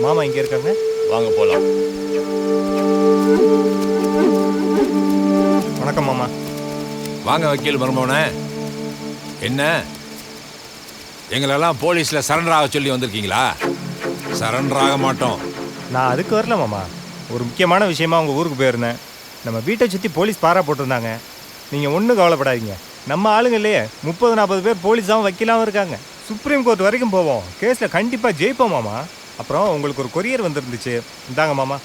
மாமா இங்கே இருக்காங்க. வாங்க போகலாம். வணக்கம் மாமா. வாங்க வக்கீல் மருமவனே. என்ன எங்களெல்லாம் போலீஸில் சரண்டர் ஆக சொல்லி வந்திருக்கீங்களா? சரண்டர் ஆக மாட்டோம். நான் அதுக்கு வரல மாமா. ஒரு முக்கியமான விஷயமா உங்கள் ஊருக்கு போயிருந்தேன். நம்ம வீட்டை சுற்றி போலீஸ் பாரா போட்டிருந்தாங்க. நீங்கள் ஒன்றும் கவலைப்படாதீங்க. நம்ம ஆளுங்க இல்லையே 30-40 பேர் போலீஸாகவும் வக்கீலாகவும் இருக்காங்க. சுப்ரீம் கோர்ட் வரைக்கும் போவோம். கேஸில் கண்டிப்பாக ஜெயிப்போம் மாமா. அப்புறம் உங்களுக்கு ஒரு கொரியர் வந்துருந்துச்சு. இந்தாங்க மாமா.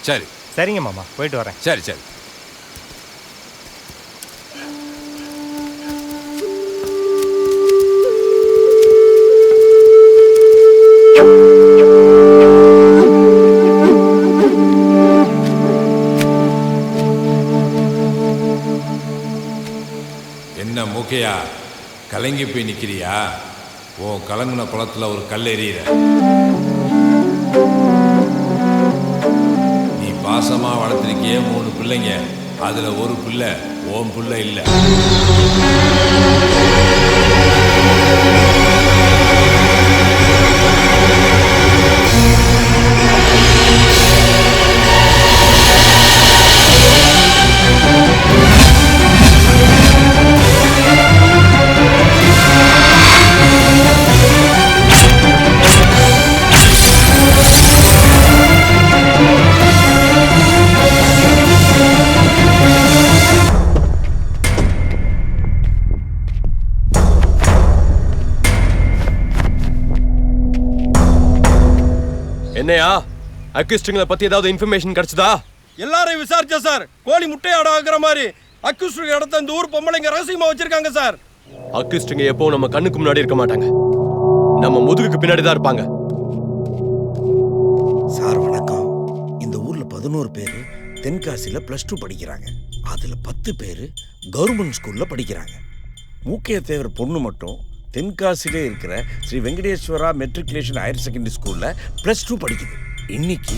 சரி சரிங்க மாமா, போயிட்டு வரேன். சரி சரி. என்ன மூக்கையா கலங்கி போய் நிற்கிறியா? ஓ கலங்கின குளத்துல ஒரு கல் எறிகிற. நீ பாசமா வளர்த்துருக்கியே 3 பிள்ளைங்க. அதுல ஒரு பிள்ளை ஓம் பிள்ளை இல்லை. என்னையா அக்யூஸ்டுங்களை பத்தி ஏதாவது இன்ஃபர்மேஷன் கிடைச்சதா? எல்லாரையும் விசாரிச்சா சார். கோழி முட்டையாட ஆகுற மாதிரி அக்யூஸ்டு இடத்த இந்த ஊர் பொம்பளைங்க ரகசியமா வச்சிருக்காங்க சார். அக்யூஸ்டுங்க எப்போ நம்ம கண்ணுக்கு முன்னாடி இருக்க மாட்டாங்க. நம்ம முதுகுக்கு பின்னாடி தான் இருப்பாங்க. சார் வணக்கம். இந்த ஊர்ல 11 பேர் தென்காசியில +2 படிக்கிறாங்க. அதுல 10 பேர் கவர்மெண்ட் ஸ்கூல்ல படிக்கிறாங்க. மூக்கைய தேவர் பொண்ணு மட்டும் தென்காசியிலே இருக்கிற Sri Venkateswara matriculation higher secondary ஸ்கூல்ல +2 படிக்குது. இன்னைக்கு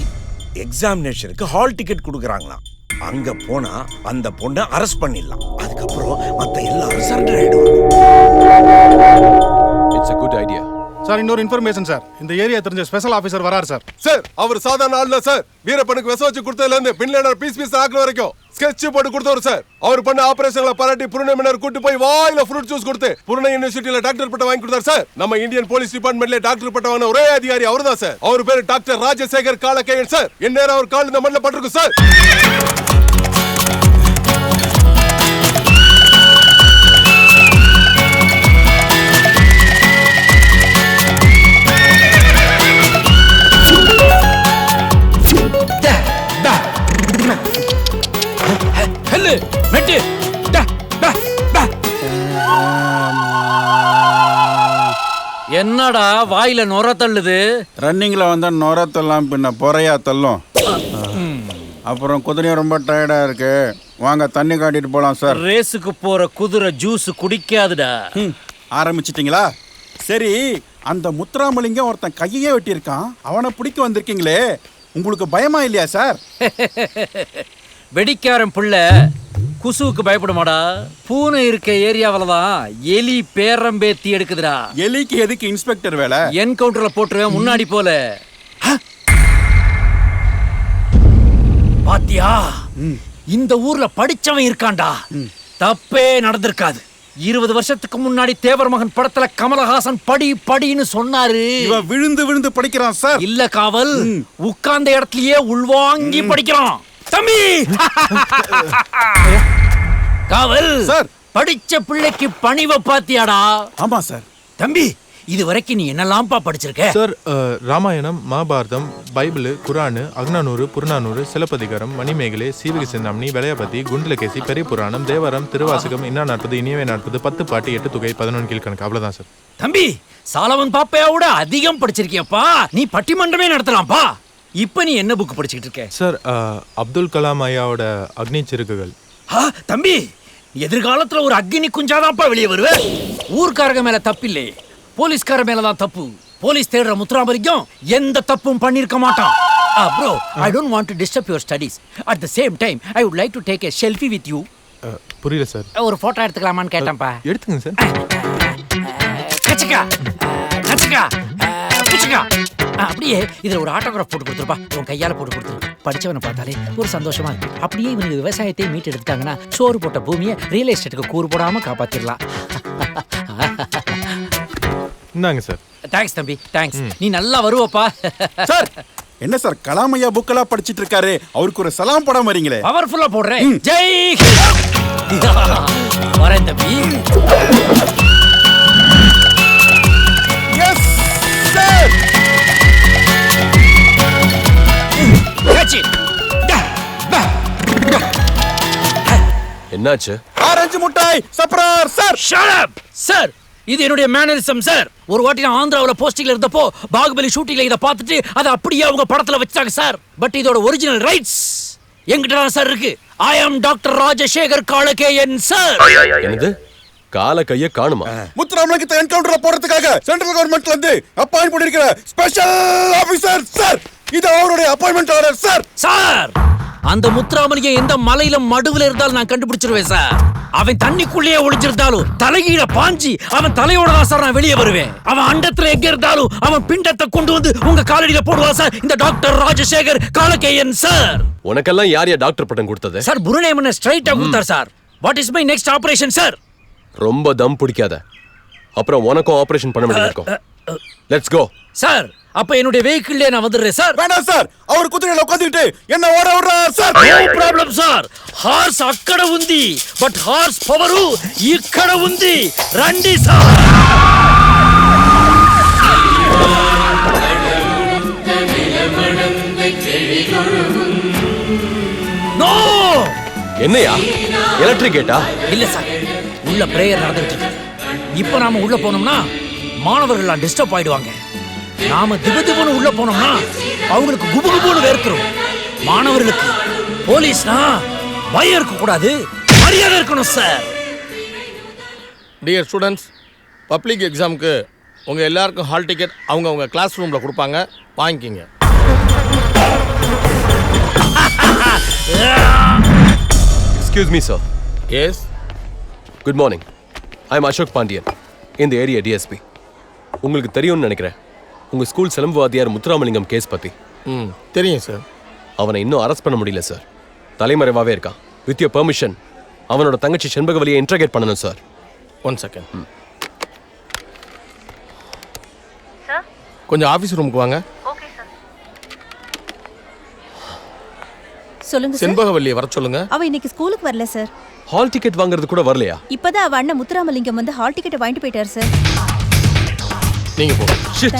எக்ஸாமினேஷனுக்கு ஹால் டிக்கெட் கொடுக்குறாங்களாம். அங்க போனா அந்த பொண்ணை அரெஸ்ட் பண்ணிடலாம். அதுக்கப்புறம் மற்ற எல்லாரும் சரண்டர் ஆயிடுவாங்க. It's a good idea. Sir இன்னொரு இன்ஃபர்மேஷன் சார். இந்த ஏரியா தெரிஞ்ச ஸ்பெஷல் ஆஃபீஸர் வராரு சார். சார் அவர் சாதாரண ஆள் இல்ல சார். வீரப்பனுக்கு விச வச்சு கொடுத்ததுல இருந்து பின்லேனர் பீஸ் ஆக்குற வரைக்கும் ஸ்கெட்ச் போட்டு கொடுத்தவர் சார். அவர் பண்ண ஆபரேஷன்ல பாராட்டி புருணை மினர் கூட்டி போய் வாயில ஃப்ரூட் ஜூஸ் கொடுத்து புருணை யூனிவர்சிட்டியில டாக்டர் பட்டம் வாங்கி கொடுத்தார் சார். நம்ம இந்தியன் போலீஸ் டிபார்ட்மெண்ட்ல டாக்டர் பட்டம் வாங்கின ஒரே அதிகாரி அவர்தான் சார். அவர் பேரு டாக்டர் ராஜசேகர் காலக்கையன் சார். எந்நேரம் அவர் கால் இந்த மண்ணில் பட்டிருக்கும் சார். என்னடா வாயில நொர தள்ளுது? ரன்னிங்ல வந்தா நொர தள்ளாம் பின்ன பொறையா தள்ளும். அப்புறம் குதிரையும் ரொம்ப டயர்டா இருக்கு. வாங்க தண்ணி காட்டிட்டு போலாம் சார். ரேஸுக்கு போற குதிரை ஜூஸ் குடிக்காதுடா. ஆரம்பிச்சிட்டீங்களா? சரி, அந்த முத்துராமலிங்கம் ஒருத்தன் கையே வெட்டியிருக்கான். அவனை பிடிக்க வந்திருக்கீங்களே, உங்களுக்கு பயமா இல்லையா சார்? வெடிக்காரன் புள்ள குசுவுக்கு பயப்படுமாடா? பூனை இருக்க ஏரியாவில தான் எலி பேரம்பேத்தி எடுக்குதுடா. எலிக்கு எதுக்கு இன்ஸ்பெக்டர் வேலை? என்கவுண்டர்ல போட்டுருவேன் முன்னாடி போல. பாத்தியா, இந்த ஊர்ல படிச்சவன் இருக்கான்டா. தப்பே நடந்திருக்காது. 20 வருஷத்துக்கு முன்னாடி தேவர் மகன் படத்துல கமலஹாசன் படி படின்னு சொன்னாரு. இவன் விழுந்து விழுந்து படிக்கிறான் சார். இல்ல காவல், உட்கார்ந்த இடத்துலயே உள்வாங்கி படிக்கிறான். தம்பி காவல் சார், படிச்ச பிள்ளைக்கு பணிவை பாத்தியாடா? ஆமா சார். தம்பி, இது வரைக்கும் நீ என்னெல்லாம்ப்பா படிச்சிருக்க? சார், ராமாயணம், மகாபாரதம், பைபிள், குரானு, அக்னானூறு, புறநானூறு, சிலப்பதிகாரம், மணிமேகலை, சீவக சிந்தாமணி, வளையபதி, குண்டலகேசி, பெரிய புராணம், தேவாரம், திருவாசகம், இன்னா 40, இனியவே 40, 10 பாட்டு, 8 தொகை, 11 கீழ்கணக்கு. அவ்வளவுதான் சார். தம்பி, சாலவன் பாப்பையாவோட அதிகம் படிச்சிருக்கியப்பா. நீ பட்டிமன்றமே நடத்தலாம்ப்பா. இப்ப நீ என்ன புக் படிச்சுக்கிட்டு இருக்க? சார், அப்துல் கலாம் ஐயாவோட அக்னி சிறுகுகள். தம்பி, எதிர்காலத்துல ஒரு அக்னி குஞ்சாதான்ப்பா வெளியே வருவ. ஊர்க்காரங்க மேல தப்பில்லை, போலீஸ்கார மேலதான் தப்பு. போலீஸ் தேடுற முத்துராமலிங்கம் எந்த தப்பும் பண்ணிருக்க மாட்டான். Bro, I don't want to disturb your studies. At the same time, I would like to take a selfie with you. புரியல சார். ஒரு போட்டோ எடுத்துக்கலாமான்னு கேட்டேன்ப்பா. எடுத்துங்க சார். கச்சக்கா கச்சக்கா புச்சக்கா. அப்படியே இதுல ஒரு ஆட்டோகிராஃப் போட்டு கொடுத்துருப்பா. உன் கையால போட்டு கொடுத்துரு. படிச்சவனை பார்த்தாலே ஒரு சந்தோஷமா இருக்கு. அப்படியே இவங்க விவசாயத்தை மீட்டு எடுத்துட்டாங்கன்னா சோறு போட்ட பூமியை ரியல் எஸ்டேட்டுக்கு கூறு போடாம காப்பாத்திரலாம். இந்தாங்க சார். தேங்க்ஸ் தம்பி, தேங்க்ஸ். நீ நல்லா வருவப்பா. சார் என்ன சார் கலாமையா புக்கெல்லாம் படிச்சிட்டு இருக்காரு, அவருக்கு ஒரு சலாம் படம் வரீங்களே. பவர்ஃபுல்லா போடுறேன். ஜெய் வரேன் தம்பி. Yes sir. என்னாச்சு? ஆரஞ்சு முட்டாய் சப்ரார் சார். Shut up sir. இது என்னுடைய மேனரிசம் சார். ஒரு வாட்டி நான் ஆந்திராவுல போஸ்டிங்ல இருந்தப்போ பாகுபலி ஷூட்டிங்ல இத பார்த்துட்டு அதை அப்படியே அவங்க படத்துல வச்சாங்க சார். பட் இதோட ஒரிஜினல் ரைட்ஸ் என்கிட்ட தான் சார் இருக்கு. ஐ அம் டாக்டர் ராஜசேகர் காலகேயன் சார். என்னது? கால கைய காணுமா? முத்துராமலிங்கத்தை என்கவுண்டர்ல போறதுக்காக சென்ட்ரல் கவர்மெண்ட்ல இருந்து அப்பாயிண்ட் பண்ணிருக்கிற ஸ்பெஷல் ஆபீசர் சார். இது அவருடைய அப்பாயின்மெண்ட் ஆர்டர் சார். சார் அந்த முத்துராமலிங்கம் எந்த மலையில மடுவுல இருந்தாலும் நான் கண்டுபிடிச்சிருவேன் சார். அவன் தண்ணிக்குள்ளேயே ஒளிஞ்சிருந்தாலும் தலைகீழ பாஞ்சி அவன் தலையோட தான் சார் நான் வெளியே வருவேன். அவன் அண்டத்துல எங்க இருந்தாலும் அவன் பிண்டத்தை கொண்டு வந்து உங்க காலடியில போடுவான் சார். இந்த டாக்டர் ராஜசேகர் காலகேயன் சார். உனக்கெல்லாம் யார் யார் பட்டம் கொடுத்தது? சார் புருணேமன ஸ்ட்ரைட்டா கொடுத்தார் sir. What is my next operation sir? ரொம்ப தம் பிடிக்காத, அப்புறம் உனக்கும் ஆபரேஷன் பண்ண வேண்டியது இருக்கும். Let's go sir. அப்ப என்னுடைய வெஹிக்கிள்ல நான் வந்துடுறேன் சார். வேண்டாம் சார், அவர் குதிரையில உட்கார்ந்துட்டு என்ன ஓட விடுறார் sir. No problem sir. Horse అక్కడ ఉంది, బట్ హార్స్ పవరు ఇక్కడ ఉంది. రండి సార్. நோ. என்னையா எலக்ட்ரிக் கேட்டா? இல்ல சார், உள்ள பிரேயர் நடந்துட்டு இருக்கு. இப்போ நாம உள்ள போனோம்னா மாணவர்கள் டிஸ்டர்ப் ஆயிடுவாங்க. நாம திபதிபுன்னு உள்ள போனோம்னா அவங்களுக்கு குபுகுபுன்னு வேர்த்துரும். மாணவர்களுக்கு போலீஸ்னா பயம் இருக்க கூடாது, மரியாதை இருக்கணும் சார். டியர் ஸ்டூடெண்ட்ஸ், பப்ளிக் எக்ஸாமுக்கு உங்கள் எல்லாருக்கும் ஹால் டிக்கெட் அவங்க கிளாஸ் ரூமில் கொடுப்பாங்க, வாங்கிக்கிங்க. Excuse me sir. Yes. Good morning. I am Ashok Pandian, இந்த ஏரியா டிஎஸ்பி. உங்களுக்கு தெரியும்னு நினைக்கிறேன் உங்கள் ஸ்கூல் சிலம்புவாதியார் முத்துராமலிங்கம் கேஸ் பற்றி. தெரியும் சார். அவனை இன்னும் அரெஸ்ட் பண்ண முடியல சார். தலைமறைவாகவே இருக்கான். வித் யோர் பெர்மிஷன் அவனோட தங்கச்சி செண்பகவலியை இன்ட்ராகேட் பண்ணணும் சார். 1 செகண்ட். கொஞ்சம் ஆஃபீஸ் ரூமுக்கு வாங்க. சொல்லுங்க சார். செண்பகவல்லியை வர சொல்லுங்க. அவ இன்னைக்கு ஸ்கூலுக்கு வரல சார். ஹால் டிக்கெட் வாங்குறது கூட வரலையா? இப்பதான் அவ அண்ணன் முத்துராமலிங்கம் வந்து ஹால் டிக்கெட் வாங்கிட்டு போயிட்டார் சார். நீங்க போங்க. ஷிட்.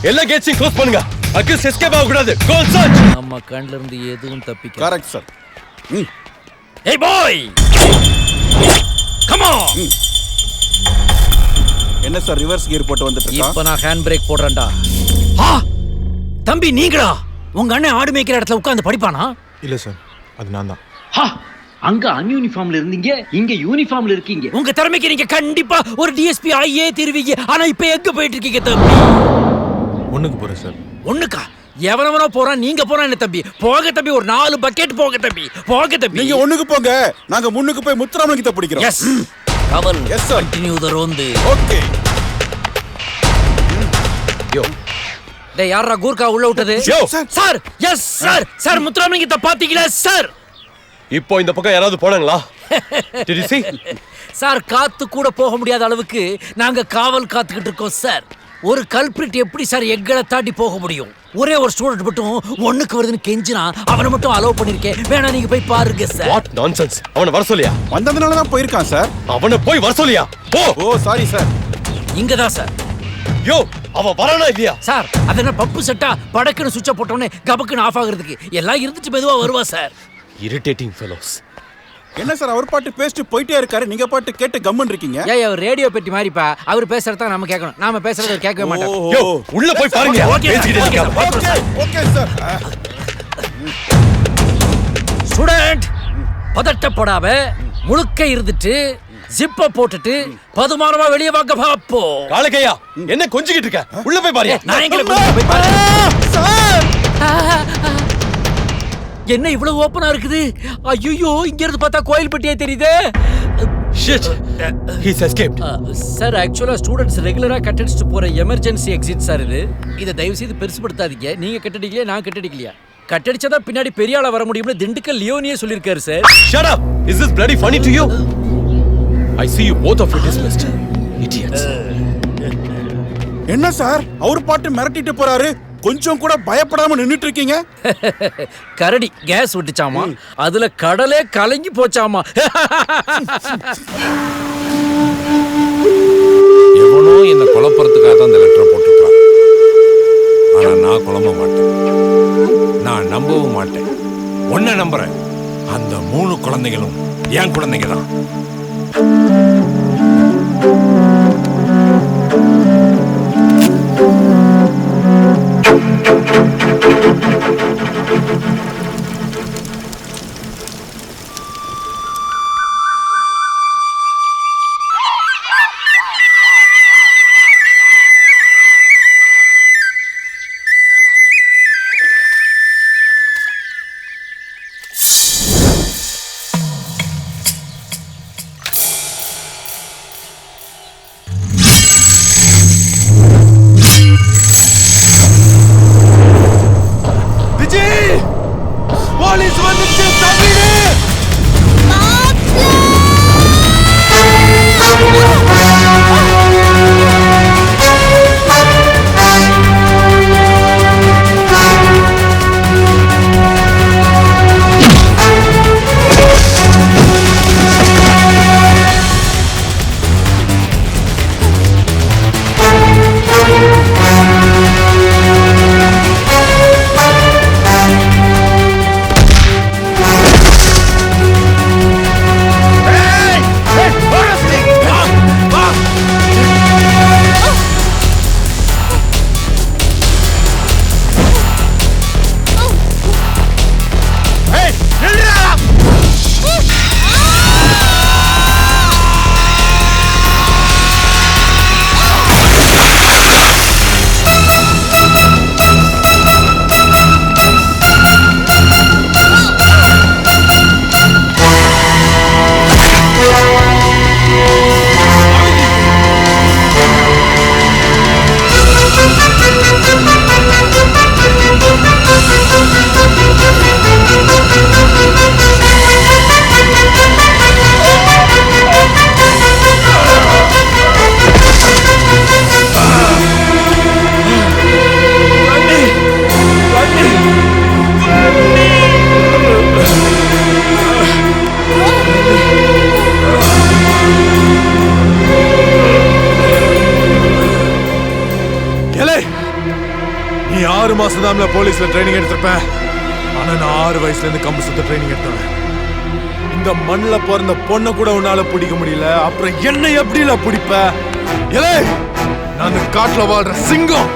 எல்லா கேட்ஸையும் க்ளோஸ் பண்ணுங்க. அக்யூஸ் எஸ்கேப் ஆக கூடாது. கோ சர்ச். நம்ம கண்ணுல இருந்து எதுவும் தப்பிக்க. Correct sir. ஏய் பாய், கம் ஆன். என்ன சார் ரிவர்ஸ் கியர் போட்டு வந்துட்டு இருக்கா? இப்போ நான் ஹேண்ட் பிரேக் போடுறேன்டா. ஆ தம்பி நீங்களா? உங்க அண்ணன் ஆடு மேய்க்கிற இடத்துல உட்கார்ந்து படிப்பானா? இல்லை சார், அது நான் தான். அங்க அன்யூனிஃபார்ம்ல இருந்தீங்க, இங்க யூனிஃபார்ம்ல இருக்கீங்க. உங்க திறமைக்கு நீங்க கண்டிப்பா ஒரு டிஎஸ்பி ஆயே தீருவீங்க. ஆனா இப்ப எங்க போயிட்டு இருக்கீங்க தம்பி? ஒண்ணுக்கு போறேன் சார். ஒண்ணுக்கா? எவனவனோ போறான், நீங்க போறான் என்ன தம்பி? போக தம்பி, ஒரு 4 பக்கெட் போக தம்பி, போக தம்பி. நீங்க ஒண்ணுக்கு போங்க, நாங்க முன்னுக்கு போய் முத்துராமலிங்கத்தை பிடிக்கிறோம். எஸ் கவல். Yes sir. கண்டினியூ தி ரோந்து. ஓகே. யோ டேய் யாரா கூர்க்கா உள்ள விட்டது? Sir yes sir. சார் முத்துராமலிங்கத்தை பாத்தீங்களா சார்? இப்போ இந்த பக்கம் யாராவது போனாங்களா? Did you see? சார் காத்து கூட போக முடியாத அளவுக்கு நாங்க காவல் காத்துக்கிட்டு இருக்கோம் சார். ஒரு கல்பிரிட் எப்படி சார் எங்களை தாண்டி போக முடியும்? ஒரே ஒரு ஸ்டூடெண்ட் மட்டும் ஒண்ணுக்கு வருதுன்னு கெஞ்சினா அவனை மட்டும் அலோவ் பண்ணிருக்கேன். வேணா நீங்க போய் பாருங்க சார். What nonsense. அவனை வர சொல்லியா? வந்ததுனால தான் போயிருக்கான் சார். அவனை போய் வர சொல்லியா? ஓ சாரி சார். இங்க தான் சார். யோ அவன் வரானா இல்லையா? சார் அது என்ன பப்பு செட்டா படக்குன்னு சுவிட்ச போட்டோன்னே கபக்குன்னு ஆஃப் ஆகுறதுக்கு? எல்லாம் இருந்துட்டு மெதுவா வருவா சார். Irritating fellows. என்ன சார் அவர் பாட்டு பேசிட்டு போயிட்டே இருக்காரு, நீங்க பாட்டு கேட்டு கம்மன் இருக்கீங்க. ஏய் அவர் ரேடியோ பெட்டி மாதிரிப்பா. அவர் பேசுறத நாம கேட்கணும், நாம பேசுறத கேட்கவே மாட்டோம். யோ உள்ள போய் பாருங்க. Okay sir. ஸ்டூடண்ட் பதட்டப்படாம முழுக்க இருந்துட்டு ஜிப்ப போட்டுட்டு பதுமானமா வெளியே வாங்க பாப்போ. காலக்கையா என்ன கொஞ்சிக்கிட்டு இருக்க? உள்ள போய் பாரு. நான் எங்க போய் பாரு சார். என்ன இவ்வளவு ஓபனா இருக்குது? ஐயோ இங்க இருந்து பார்த்தா கோயில் பெட்டியே தெரியுதே. Shit! He's escaped. சார் ஆக்சுவலா ஸ்டூடெண்ட்ஸ் ரெகுலரா கட்டடிச்சிட்டு போற எமர்ஜென்சி எக்ஸிட் சார் இது. இதை தயவு செய்து பெருசுபடுத்தாதீங்க. நீங்க கட்டடிக்கலையா, நான் கட்டடிக்கலையா? கட்டடிச்சதா பின்னாடி பெரிய ஆளா வர முடியும்னு திண்டுக்கல் லியோனியே சொல்லிருக்காரு sir. Shut up! Is this bloody funny to you? I see you both of you dismissed. Idiots. என்ன சார் அவர் பாட்டு மிரட்டிட்டு போறாரு, கொஞ்சம் கூட பயப்படாம நின்னுட்டு இருக்கீங்க? கரடி கேஸ் விட்டுச்சாமா, அதுல கடலே கலங்கி போச்சாமா. எவனோ என்னை குழப்பறதுக்காக தான் இந்த லெட்டரை போட்டிருக்கான். ஆனா நான் குழம்ப மாட்டேன், நான் நம்பவும் மாட்டேன். ஒன்ன நம்புறேன், அந்த 3 குழந்தைகளும் என் குழந்தைங்க தான். நீ 6 மாசம் தான் போலீஸ்ல ட்ரைனிங் எடுத்திருப்பேன். ஆனா நான் 6 வயசுல இருந்து கம்பு சுத்த ட்ரைனிங் எடுத்தவன். இந்த மண்ணுல பிறந்த பொண்ணை கூட உன்னால பிடிக்க முடியல, அப்புறம் என்ன எப்படில பிடிப்ப? ஏலே, நான் அந்த காட்டுல வாழ்ற சிங்கம்.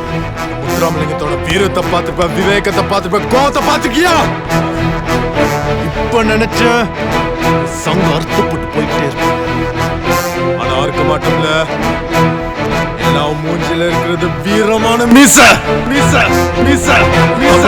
முத்துராமலிங்கத்தோட வீரத்தை பார்த்துப்ப, விவேகத்தை பார்த்துப்ப, கோவத்தை பார்த்துக்கியா? இப்ப நினைச்ச சங்க அறுத்துப்பட்டு போயிட்டே இருப்ப. ஆனா இருக்க மாட்டோம்ல. எல்லாம் மூஞ்சில இருக்கிறது வீரமான மீச மீச மீச மீச.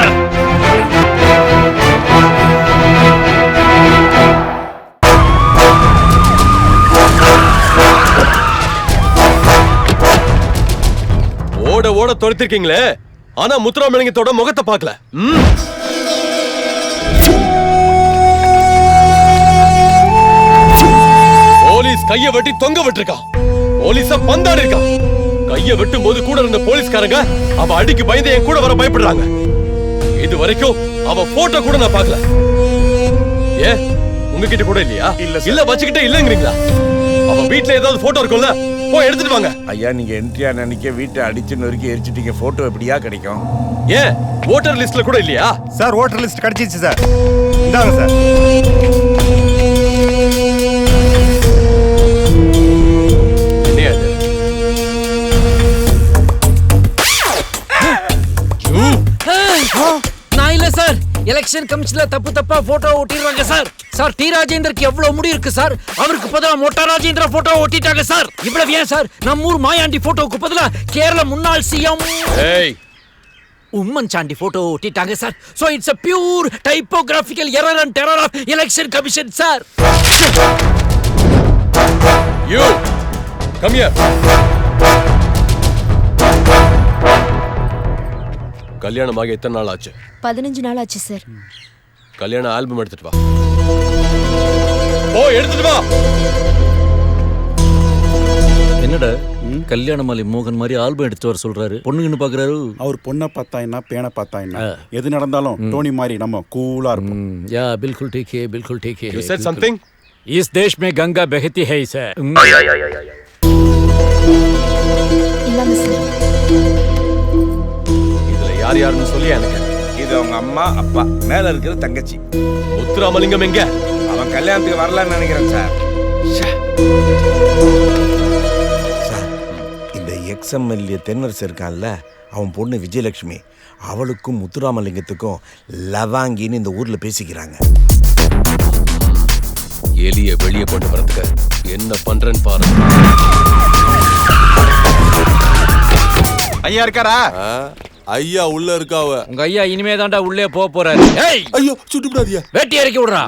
ஓட ஓட தொலைத்திருக்கீங்களே, ஆனா முத்துராமலிங்கத்தோட முகத்தை பார்க்கல. போலீஸ் கைய வெட்டி தொங்க விட்டுருக்கான். போலீஸ பந்தாடி இருக்கான். கைய வெட்டும் போது கூட இருந்த போலீஸ்காரங்க அவ அடிக்கு பயந்து என் கூட வர பயப்படுறாங்க. இது வரைக்கும் அவ போட்டோ கூட நான் பார்க்கல. ஏ, உங்ககிட்ட கூட இல்லையா? இல்ல வச்சுக்கிட்டே இல்லங்கிறீங்களா? அவ வீட்டுல ஏதாவது போட்டோ இருக்கும்ல, போய் எடுத்துட்டு வாங்க. ஐயா, நீங்க என்ட்ரியா நினைக்க வீட்டை அடிச்சு நொறுக்கி எரிச்சிட்டீங்க. போட்டோ எப்படியா கிடைக்கும்? ஏன் ஓட்டர் லிஸ்ட்ல கூட இல்லையா? சார், ஓட்டர் லிஸ்ட் கிடைச்சிச்சு சார். இந்தாங்க சார். நான் இல்ல சார், எலெக்ஷன் கமிஷன்ல தப்பு தப்பா போட்டோ ஒட்டிடுவாங்க சார். சார், டி ராஜேந்தருக்கு எவ்வளவு முடி இருக்கு சார், அவருக்கு பதிலா மொட்டா ராஜேந்திர போட்டோ ஒட்டிட்டாங்க சார். இவ்வளவு ஏன் சார், நம்ம ஊர் மாயாண்டி போட்டோவுக்கு பதிலா கேரள முன்னாள் சிஎம் உம்மன் சாண்டி போட்டோ ஒட்டிட்டாங்க sir. So it's a pure typographical error and terror of election commission sir. Come here. கல்யாணமாக எத்தனை நாள் ஆச்சு? 15 நாள் ஆச்சு சார். கல்யாண ஆல்பம் எடுத்துட்டு வா. ஓ, எடுத்துட்டு வா. என்னடா கல்யாண மாலை மோகன் மாதிரி ஆல்பம் எடுத்து வர சொல்றாரு? பொண்ணுங்கன்னு பாக்குறாரு. அவர் பொண்ணை பார்த்தா என்ன, பேனை பார்த்தா என்ன, எது நடந்தாலும் டோனி மாதிரி நம்ம கூலா இருப்போம். யா बिल्कुल ठीक है, बिल्कुल ठीक है. You said something? इस देश में गंगा बहती है सर. இல்லாம சார். இதுல யார் யாருன்னு சொல்லி எனக்கு. இது அவங்க அம்மா அப்பா, மேல இருக்கிற தங்கச்சி. முத்துராமலிங்கம் எங்க? அவன் கல்யாணத்துக்கு வரலன்னு நினைக்கிறேன் சார். சார், இந்த எக்ஸ்எம்எல்ஏ தென்னரசு இருக்கான்ல, அவன் பொண்ணு விஜயலட்சுமி, அவளுக்கும் முத்துராமலிங்கத்துக்கும் லவாங்கின்னு இந்த ஊர்ல பேசிக்கிறாங்க. எலிய வெளியே போட்டு வரதுக்கு என்ன பண்றேன்னு பாரு. ஐயா இருக்காரா? ஐயா உள்ள இருக்காவ. உங்க ஐயா இனிமே தாண்டா உள்ளே போக போறாரு. ஐயோ சுட்டுப்படாதியா. வெட்டி இறக்கி விடுறா.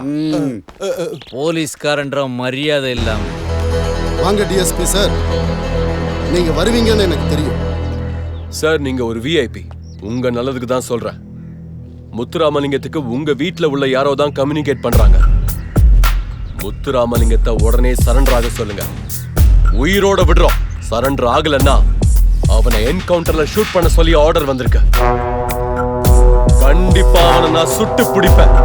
போலீஸ்காரன்ற மரியாதை இல்லாம. வாங்க டிஎஸ்பி சார், நீங்க வருவீங்கன்னு எனக்கு தெரியும் சார். நீங்க ஒரு விஐபி, உங்க நல்லதுக்கு தான் சொல்றேன். முத்துராமலிங்கத்துக்கு உங்க வீட்டுல உள்ள யாரோ தான் கம்யூனிகேட் பண்றாங்க. முத்துராமலிங்கத்தை உடனே சரண்டர் ஆக சொல்லுங்க. உயிரோட விடுறோம். சரண்டர் ஆகலன்னா அவனை என்கவுண்டர்ல ஷூட் பண்ண சொல்லி ஆர்டர் வந்திருக்கு. கண்டிப்பா அவனை நான் சுட்டு பிடிப்பேன்.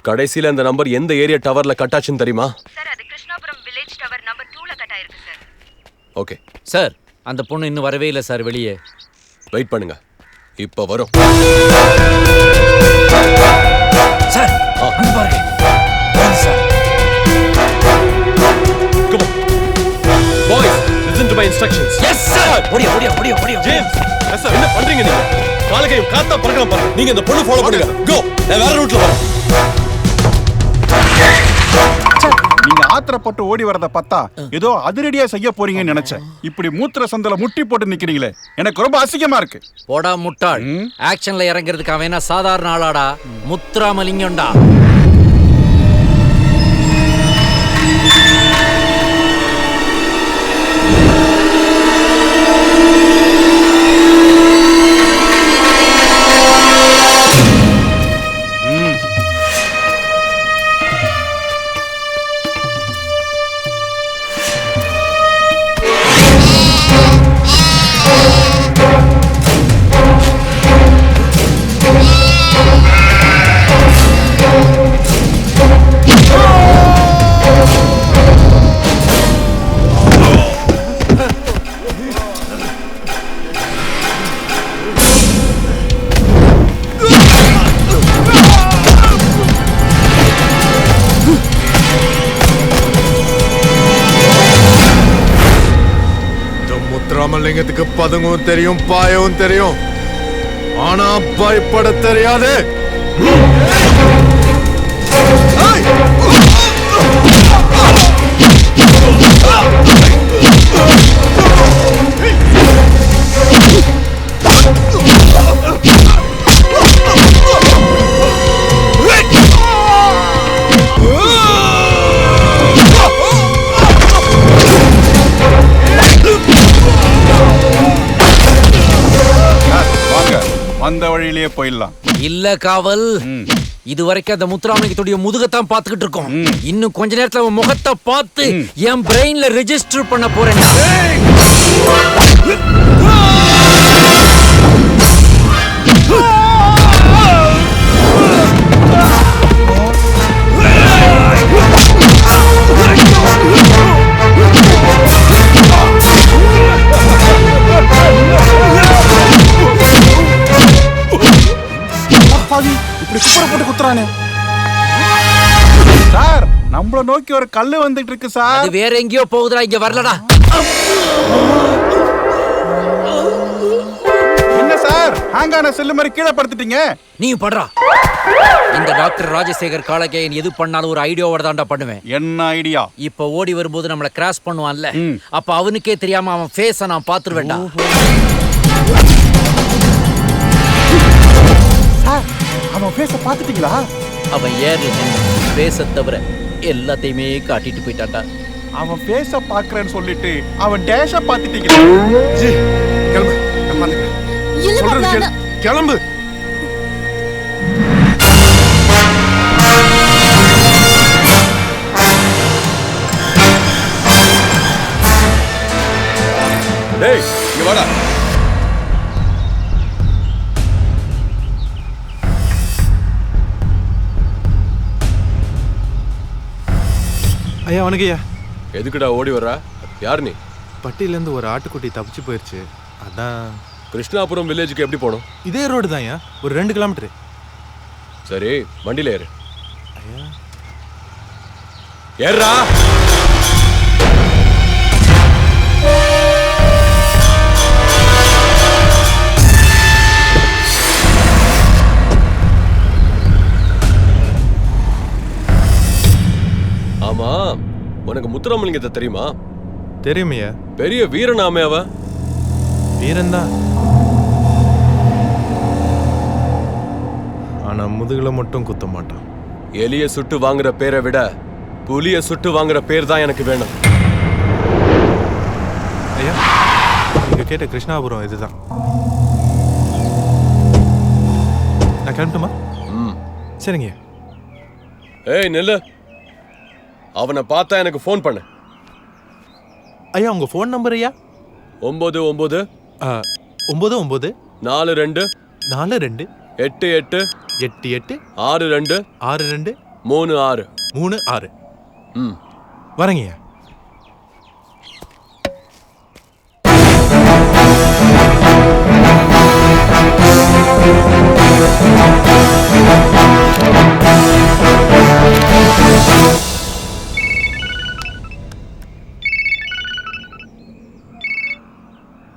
கடைசியில அந்த நம்பர் எந்த ஏரியா டவர்ல கட் ஆச்சுன்னு தெரியுமா? சார், அது கிருஷ்ணாபுரம் வில்லேஜ் டவர் நம்பர் 2ல கட் ஆயிருக்கு சார். ஓகே சார், அந்த பொண்ணு இன்னும் வரவே இல்லை சார் வெளியே. வெயிட் பண்ணுங்க, இப்ப வரும். சார், அங்க பாருங்க. Sir, come on boys, listen to my instructions. yes sir. ஓடியா ஓடியா ஓடியா ஓடியா. ஜேம்ஸ், என்ன பண்றீங்க நீங்க? காலகையும் காத்தா பறக்கலாம் பாருங்க. நீங்க இந்த பொண்ணு ஃபாலோ பண்ணுங்க. கோ, நான் வேற ரூட்ல வரேன். நீங்க ஆத்திரப்பட்டு ஓடி வரத பார்த்தா ஏதோ அதிரடியா செய்ய போறீங்கன்னு நினைச்சேன். இப்படி மூத்திர சந்தல முட்டி போட்டு நிக்கிறீங்களே, எனக்கு ரொம்ப அசிங்கமா இருக்கு. போடா முட்டாள். ஆக்ஷன்ல இறங்குறதுக்கு அவன் என்ன சாதாரண ஆளாடா? முத்துராமலிங்கம்டா. முத்துராமலிங்கத்துக்கு பதுங்கவும் தெரியும், பாயவும் தெரியும், ஆனா பயப்பட தெரியாது. அந்த வழியிலேயே போயிடலாம். இல்ல காவல், இதுவரைக்கும் அந்த முத்துராமலிங்கத்துடைய முதுகத்தான் பாத்துக்கிட்டு இருக்கோம். இன்னும் கொஞ்ச நேரத்துல அவன் முகத்தை பார்த்து என் பிரெயின்ல ரெஜிஸ்டர் பண்ண போறேன். இப்படி குப்புற போட்டு குத்துறானே. சார், நம்மள நோக்கி ஒரு கல்லு வந்துட்டு இருக்கு சார். அது வேற எங்கேயோ போகுதுடா, இங்க வரலடா. என்ன சார் ஹேங்கான செல்லு மாதிரி கீழே படுத்துட்டீங்க? நீ படுறா. இந்த டாக்டர் ராஜசேகர் காலகேயன் எது பண்ணாலும் ஒரு ஐடியாவோட தான்டா பண்ணுவேன். என்ன ஐடியா? இப்ப ஓடி வரும்போது நம்மள கிராஸ் பண்ணுவான்ல, அப்ப அவனுக்கே தெரியாம அவன் ஃபேஸ நான் பாத்துருவேன்டா. அவன் ஃபேஸ பாத்துட்டீங்களா? அவன் ஏறி ஃபேஸ தவிர எல்லாத்தையுமே காட்டிட்டு போயிட்டான்டா. அவன் ஃபேஸ பாக்குறேன்னு சொல்லிட்டு அவன் டேஷ பாத்துட்டீங்களா? ஜி கிளம்பு, கிளம்பு. டேய் இங்க வாடா. ஐயா வணக்கம் ஐயா. எதுக்குடா ஓடி வர்ற? யார் நீ? பட்டியிலேருந்து ஒரு ஆட்டுக்குட்டி தப்பிச்சு போயிடுச்சு, அதான். கிருஷ்ணாபுரம் வில்லேஜுக்கு எப்படி போகணும்? இதே ரோடு தான் ஐயா, ஒரு 2 கிலோமீட்டரு. சரி வண்டியில ஏறு. ஏறா. ஆமா, உனக்கு முத்துராமலிங்கத்தை தெரியுமா? தெரியுமையா. பெரிய வீரனாமே அவ. வீரன் தான், ஆனா முதுகுல மட்டும் குத்த மாட்டான். எலிய சுட்டு வாங்குற பேரை விட புலிய சுட்டு வாங்குற பேர் தான் எனக்கு வேணும். ஐயா நீங்க கேட்ட கிருஷ்ணாபுரம் இதுதான். நான் கிளம்பட்டுமா? சரிங்க. ஏய் நெல்லு, அவனை பார்த்தா எனக்கு ஃபோன் பண்ணு. ஐயா உங்க ஃபோன் நம்பர் ஐயா? 99 99 42 42 88 88 62 62 36 36. வரேங்க.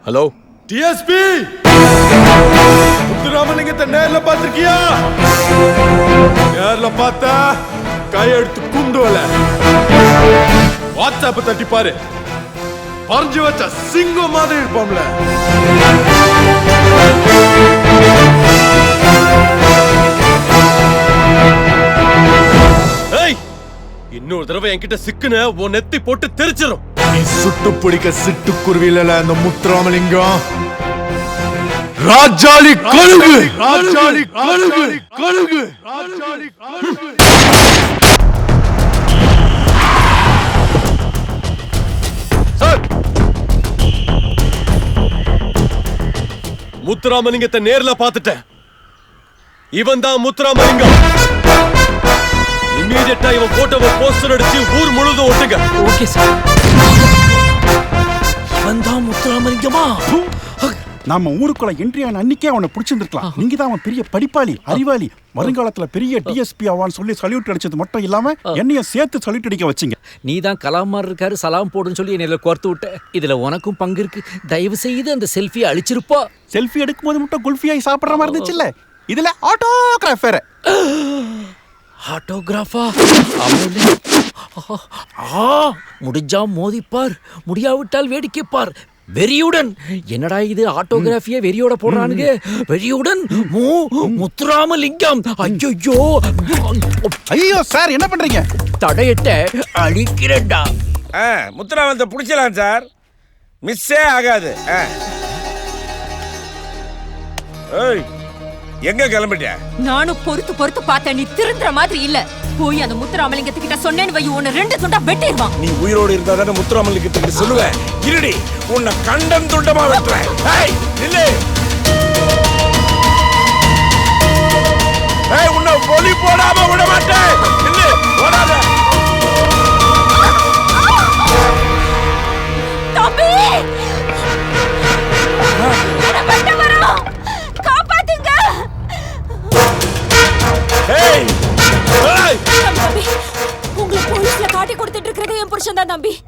ஹலோ டிஎஸ்பி, முத்துராமலிங்கத்தை நேர்ல பாத்திருக்கியா? நேர்ல பார்த்தா கையெடுத்து கும்பிடுவல. வாட்ஸ்அப் தட்டி பாரு, பறிஞ்சு வச்ச சிங்கம் மாதிரி இருப்போம்ல. இன்னொரு தடவை என்கிட்ட சிக்குன உன் நெத்தி போட்டு தெரிச்சிரும். நீ சுட்டு பிடிக்க சிட்டுக்குருவில அந்த முத்துராமலிங்கம் ராஜாளி கழுகு, ராஜாளி கழுகு, கழுகு, ராஜாளி கழுகு. சார், முத்துராமலிங்கத்தை நேர்ல பார்த்துட்டேன். இவன் தான் முத்துராமலிங்கம். இமீடியட்டா இவன் போட்டோவை போஸ்டர் அடிச்சு ஊர் முழுதும் ஒட்டுங்க. Okay sir. இவன் தான் முத்துராமலிங்கமா? நாம ஊருக்குள்ள என்ட்ரி ஆன அன்னைக்கே அவனை பிடிச்சிருந்துருக்கலாம். நீங்க தான் அவன் பெரிய படிப்பாளி, அறிவாளி, வருங்காலத்துல பெரிய டிஎஸ்பி ஆவான்னு சொல்லி சல்யூட் அடிச்சது மட்டும் இல்லாம என்னையும் சேர்த்து சல்யூட் அடிக்க வச்சிங்க. நீ தான் கலாம் மாதிரி இருக்காரு, சலாம் போடுன்னு சொல்லி என்னையில கோர்த்து விட்ட. இதுல உனக்கும் பங்கு இருக்கு. தயவு செய்து அந்த செல்ஃபியை அழிச்சிருப்பா. செல்ஃபி எடுக்கும்போது மட்டும் குல்ஃபியாய் சாப்பிடுற மாதிரி இருந்துச்சுல்ல, இதுல ஆட்டோகிராஃப் வேற. ஆட்டோகிராஃபா? முடிஞ்சா மோதிப்பார், முடியாவிட்டால் வேடிக்கைப்பார். வெறியுடன். என்னடா இது ஆட்டோகிராஃபியே வெறியோட போடுறானுங்க. வெறியுடன் முத்துராமலிங்கம். ஐயோ ஐயோ சார், என்ன பண்றீங்க? தடையிட்ட அழிக்கிறேன்டா. முத்துராமலிங்கத்தை பிடிச்சலாம் சார், மிஸ்ஸே ஆகாது. எங்க கிளம்பிட்ட? நானும் பொறுத்து பொறுத்து பார்த்தேன், நீ திருந்துற மாதிரி இல்ல. போய் அந்த முத்துராமலிங்கத்துக்கிட்ட சொன்னேன்னு வை, உன்னை 2 துண்டா வெட்டிடுவான். நீ உயிரோடு இருந்தா தானே முத்துராமலிங்கத்துக்கு சொல்லுவேன். இருடி, உன்னை கண்டம் துண்டமா வெட்டுறேன். உன்னை பொலி போடாம விட மாட்டேன். தம்பி, என்ன வெட்ட வரோம், காப்பாத்துங்க. தம்பி, உங்களை போலீஸ்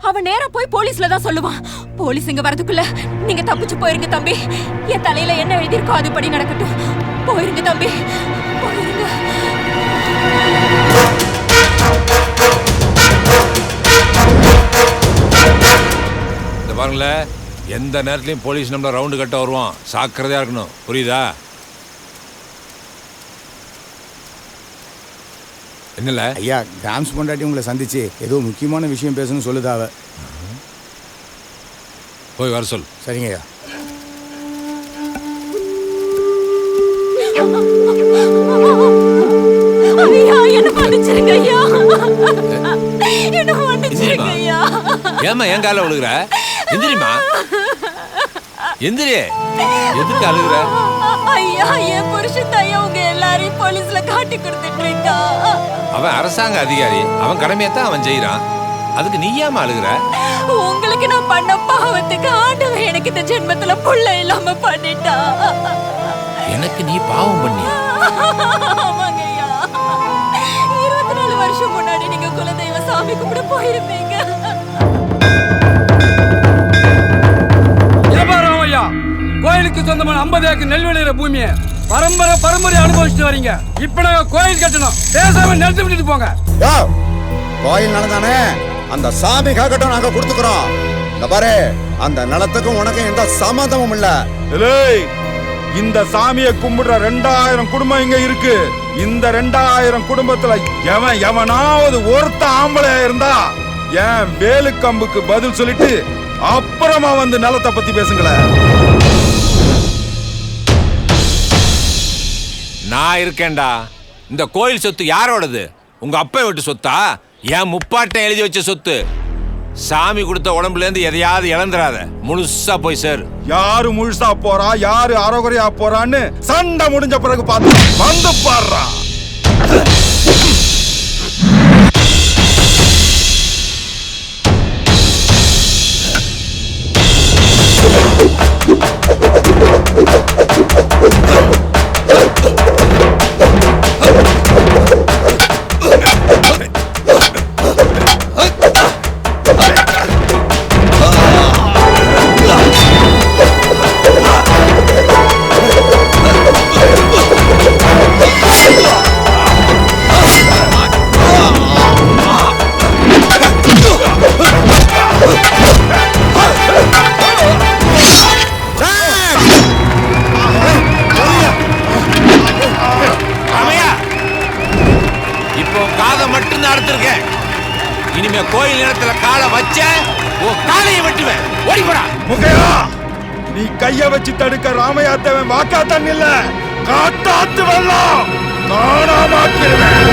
அவன் நேரா போய் போலீஸ்ல தான் சொல்லுவான். போலீஸ் இங்க வரதுக்குள்ள நீங்க தப்பிச்சு போயிருங்க தம்பி. என் தலையில என்ன எழுதியிருக்கோ அதுபடி நடக்கட்டும். போயிருங்க தம்பி, போயிருங்க. இந்த பாருங்களேன், எந்த நேரத்துலையும் போலீஸ் நம்மள ரவுண்டு கட்ட வருவான். சாக்கிரதையா இருக்கணும், புரியுதா? என்னல ஐயா, கிராம்ஸ் பொண்டாட்டி உங்களை சந்திச்சு ஏதோ முக்கியமான விஷயம் பேசணும்னு சொல்லுதாவ. போய் வர சொல். சரிங்க ஐயா. ஐயா, என்ன மன்னிச்சிருங்க ஐயா. என்ன மன்னிச்சிருங்க ஐயா. ஏமா என் கால விழுகுற? எந்திரிமா, எந்திரி. எதுக்கு அழுகுற? ஐயா, என் புருஷன் ஐயா உங்க எல்லாரையும் போலீஸ்ல காட்டி கொடுத்துட்டு இருக்கா. அவன் அரசாங்க அதிகாரி, அவன் கடமையத்தான் அவன் செய்யறான். அதுக்கு நீ ஏமா அழுகுற? உங்களுக்கு நான் பண்ண பாவத்துக்கு ஆண்டவன் எனக்கு இந்த ஜென்மத்துல புள்ள இல்லாம பண்ணிட்டா. எனக்கு நீ பாவம் பண்ணி? ஆமாங்க ஐயா. 24 வருஷம் முன்னாடி நீங்க குலதெய்வ சாமி கும்பிட போயிருப்பீங்க. ஐயா, கோயிலுக்கு சொந்தமான 50 ஏக்கர் நெல் விளையிற பூமியை பரம்பரை அனுபவிச்சுட்டு வரீங்க. இப்ப நாங்க கோயில் கட்டணும், பேசாம நிறுத்தி விட்டுட்டு போங்க. கோயில் நடந்தானே, அந்த சாமி காக்கட்டும், நாங்க கொடுத்துக்கிறோம். இந்த பாரு, அந்த நிலத்துக்கும் உனக்கும் எந்த சம்மந்தமும் இல்ல. இந்த சாமியை கும்பிடுற 2000 குடும்பம் இங்க இருக்கு. இந்த 2000 குடும்பத்துல எவனாவது ஒருத்த ஆம்பளை இருந்தா என் வேலு கம்புக்கு பதில் சொல்லிட்டு அப்புறமா வந்து நிலத்தை பத்தி பேசுங்களேன். நான் இருக்கேன்டா. இந்த கோயில் சொத்து யாரோடது? உங்க அப்பா வீட்டு சொத்தா? என் முப்பாட்டை எழுதி வச்ச சொத்து. சாமி கொடுத்த உடம்புல இருந்து எதையாவது இழந்துராத, முழுசா போய் சேரு. யாரு முழுசா போறா, யாரு அறகுறையா போறான்னு சண்டை முடிஞ்ச பிறகு பார்த்து வந்து பாடுறா. இனிமே கோயில் நேரத்துல காலை வச்ச காலையை வெட்டுவேன். ஓடி போடா. முகையா, நீ கைய வச்சு தடுக்க ராமையா தேவன் வாக்கா தண்ணி இல்ல, காட்டாத்து வெள்ளம் நானா மாத்திருவேன்.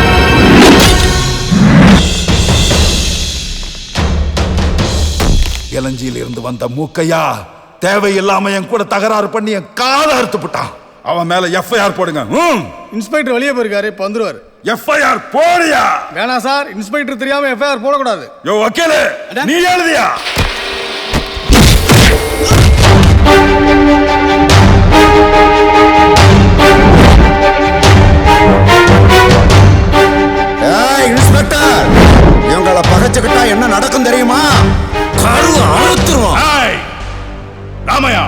இளஞ்சியில இருந்து வந்த மூக்கையா தேவையில்லாம என் கூட தகராறு பண்ணி என் காலை அறுத்து போட்டான். அவன் மேல எஃப்ஐஆர் போடுங்க. இன்ஸ்பெக்டர் வெளியே போயிருக்காரு, இப்ப வந்துருவாரு. எஃப்ஐஆர் போடுயா. வேணாம் சார், இன்ஸ்பெக்டர் தெரியாம எஃப்ஐஆர் போடக்கூடாது. யோ வக்கீலே, நீ எழுதியா? இன்ஸ்பெக்டர், இவங்களை பகைச்சுக்கிட்டா என்ன நடக்கும் தெரியுமா? ராமையா,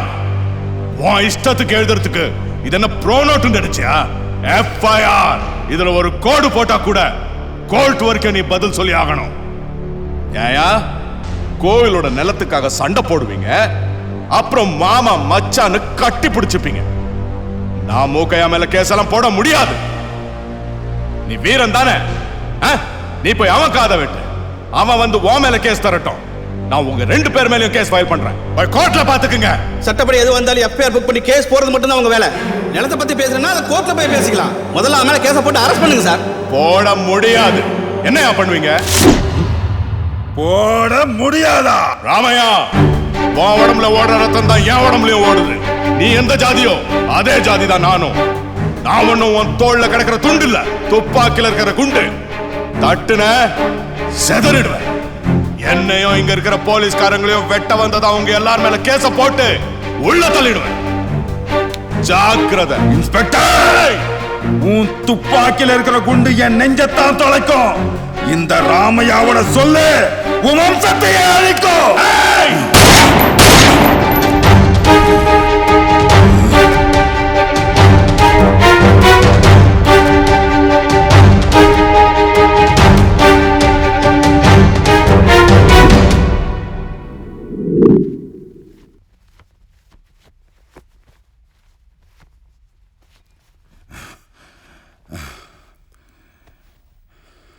உன் இஷ்டத்துக்கு எழுதுறதுக்கு இது என்ன ப்ரோனோட் நினைச்சியா? எஃப்ஐஆர் இதுல ஒரு கோடு போட்டா கூட கோர்ட் வரைக்கும் நீ பதில் சொல்லி ஆகணும். ஏயா, கோவிலோட நிலத்துக்காக சண்டை போடுவீங்க, அப்புறம் மாமா மச்சான்னு கட்டி பிடிச்சுப்பீங்க. நான் மூக்கையா மேல கேஸ் எல்லாம் போட முடியாது. நீ வீரன் தானே, நீ போய் அவன் காதை வெட்டு, அவன் வந்து உன் மேல கேஸ் தரட்டும். நான் உங்க 2 பேர் மேலயும் கேஸ் ஃபைல் பண்றேன். போய் கோர்ட்ல பாத்துக்குங்க. சட்டப்படி எது வந்தாலும் எஃப்ஐஆர் புக் பண்ணி கேஸ் போறது மட்டும் தான் உங்க வேலை. நிலத்தை பத்தி பேசுறேன்னா அதை கோர்ட்ல போய் பேசிக்கலாம். முதல்ல அவன் மேல கேஸை போட்டு அரெஸ்ட் பண்ணுங்க சார். போட முடியாது. என்னையா பண்ணுவீங்க? போட முடியாதா? ராமையா, உன் உடம்புல ஓடுற ரத்தம் தான் என் உடம்புலயும் ஓடுது. நீ எந்த ஜாதியோ அதே ஜாதி தான் நானும். நான் ஒண்ணும் உன் தோல்ல கிடக்கிற துண்டு இல்ல, துப்பாக்கில இருக்கிற குண்டு. தட்டுன செதறிடுவேன். என்னையும் இங்க இருக்கிற போலீஸ்காரங்களையும் வெட்ட வந்ததா உங்க எல்லார் மேல கேஸ போட்டு உள்ள தள்ளிடுவேன். ஜாக்கிரதை. இன்ஸ்பெக்டர், உன் துப்பாக்கில இருக்கிற குண்டு என் நெஞ்சத்தான் தொலைக்கும். இந்த ராமையாவோட சொல்லு உன் வம்சத்தையே அழிக்கும்.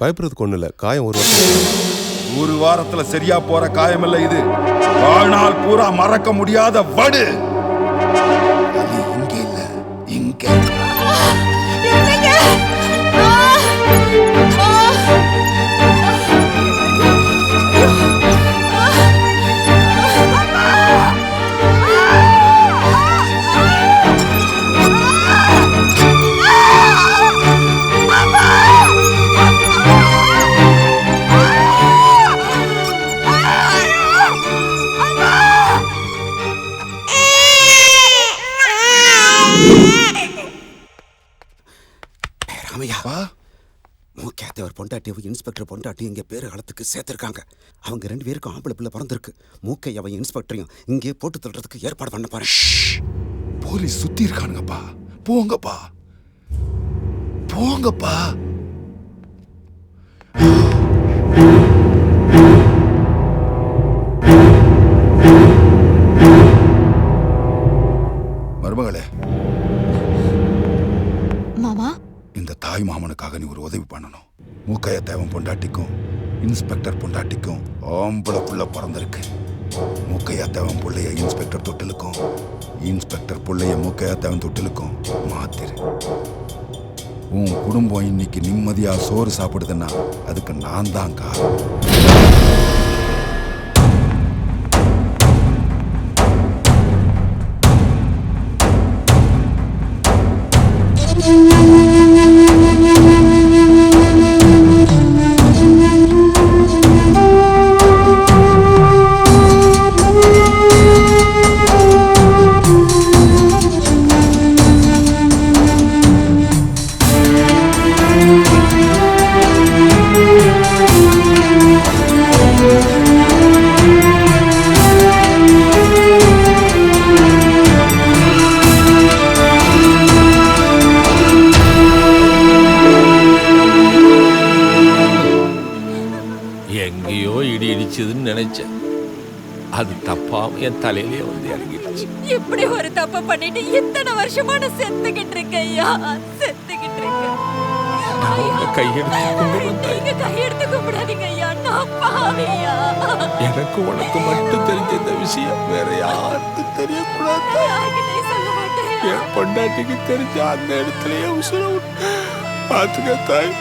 பயப்படுறதுக்கு ஒண்ணு இல்ல, காயம் ஒரு வாரத்துல சரியா போற காயம் இல்ல இது, வாழ்நாள் பூரா மறக்க முடியாத வடு. இங்க இல்ல, இங்க. பொண்டாட்டியும் இன்ஸ்பெக்டர் பொண்டாட்டியும் இங்கே பேரு காலத்துக்கு சேர்த்துருக்காங்க. அவங்க 2 பேருக்கும் ஆம்பளை பிள்ளை பிறந்திருக்கு. மூக்கை அவன் இன்ஸ்பெக்டரையும் இங்கே போட்டு தள்ளுறதுக்கு ஏற்பாடு பண்ண பாரு. போலீஸ் சுத்தி இருக்கானுங்கப்பா, போங்கப்பா போங்கப்பா. மருமகளே, மாமா, இந்த தாய் மாமனுக்காக நீ ஒரு உதவி பண்ணணும். மூக்கைய தேவன் பொண்டாட்டிக்கும் இன்ஸ்பெக்டர் பொண்டாட்டிக்கும் ஆம்பளை புள்ள பிறந்திருக்கு. மூக்கையா தேவன் பிள்ளைய இன்ஸ்பெக்டர் தொட்டிலுக்கும் இன்ஸ்பெக்டர் பிள்ளைய மூக்கையா தேவன் தொட்டிலுக்கும் மாத்திரு. உன் குடும்பம் இன்னைக்கு நிம்மதியா சோறு சாப்பிடுதுன்னா அதுக்கு நான் தான் காரணம். எங்கேயோ இடி இடிச்சதுன்னு நினைச்சேன். அது தப்பாம என் தலையிலே வந்து இறங்கிடுச்சு. இப்படி ஒரு தப்பு பண்ணிட்டு இத்தனை வருஷமா நான் செத்துக்கிட்டு இருக்கேன் ஐயா, செத்துக்கிட்டு இருக்கேன். நீங்க கையெடுத்து கும்பிடாதீங்க ஐயா, நான் பாவியா. எனக்கு உனக்கு மட்டும் தெரிஞ்ச இந்த விஷயம் வேற யாருக்கும் தெரியக்கூடாது. சொல்ல மாட்டேன். என் பொண்டாட்டிக்கு தெரிஞ்ச அந்த இடத்துலயே உசுர பாத்துக்க தாய்.